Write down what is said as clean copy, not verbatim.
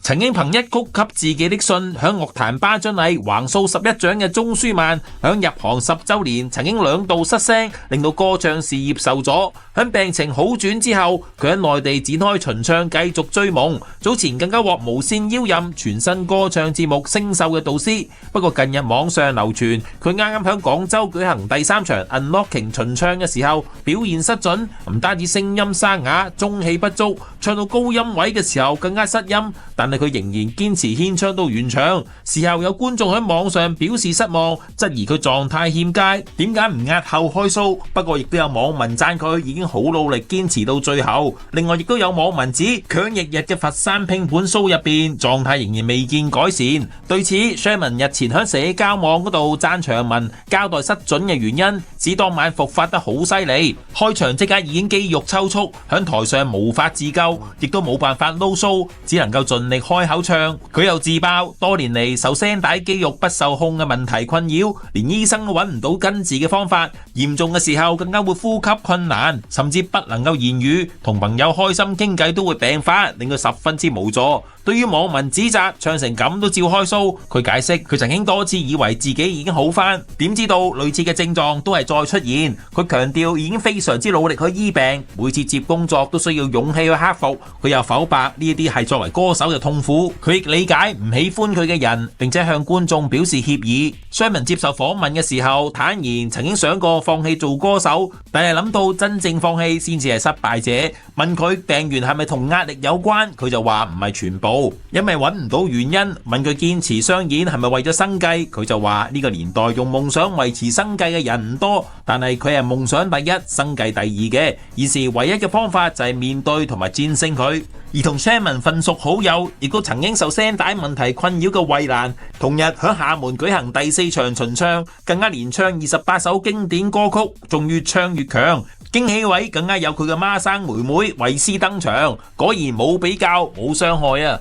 曾經憑一曲給自己的信響樂壇頒獎禮橫掃11獎嘅鍾舒漫，響入行10週年曾經2度失聲，令到歌唱事業受阻。響病情好轉之後，佢喺內地展開巡唱，繼續追夢。早前更加獲無線邀任全新歌唱節目《星秀》嘅導師。不過近日網上流傳，佢啱啱響廣州舉行第3場 Unlocking 巡唱嘅時候表現失準，唔單止聲音沙啞，中氣不足，唱到高音位嘅時候更加失音。但係佢仍然堅持獻唱到完場。事後有觀眾喺網上表示失望，質疑佢狀態欠佳，點解唔押後開 show？ 不過亦都有網民讚佢已經好努力堅持到最後。另外亦都有網民指強日日嘅佛山拼盤 show 入邊狀態仍然未見改善。對此 Sherman 日前喺社交網嗰度讚長文交代失準嘅原因，指當晚復發得好犀利，開場即刻已經肌肉抽搐，響台上無法自救，亦都冇辦法撈 show，只能夠盡力開口唱。佢又自爆多年嚟受聲帶肌肉不受控嘅問題困擾，連醫生都揾唔到根治嘅方法，嚴重嘅時候更加會呼吸困難，甚至不能夠言語，同朋友開心傾偈都會病發，令佢十分之無助。對於網民指責唱成咁都照開 show， 佢解釋佢曾經多次以為自己已經好返，點知道類似嘅症狀都係再出現。佢強調已經非常之努力去醫病，每次接工作都需要勇氣去克服。佢又否白呢啲係作為歌手嘅痛苦，佢亦理解唔喜歡佢嘅人，並且向觀眾表示歉意。Sherman 接受訪問嘅時候坦言曾經想過放棄做歌手，但係諗到真正放棄先至係失敗者。問佢病源係咪同壓力有關，佢就話唔係全部，因為揾唔到原因。問佢堅持商演係咪為咗生計，佢就話呢個年代用夢想維持生計嘅人唔多，但係佢係夢想第一，生計第二嘅。現時唯一嘅方法就係面對同埋戰勝佢。而同 Sherman 份熟好友，亦都曾經受聲帶問題困擾嘅衛蘭，同日喺廈門舉行第4場巡唱，更加連唱28首經典歌曲，仲越唱越強。驚喜位更加有佢嘅孖生妹妹維斯登場，果然冇比較冇傷害啊！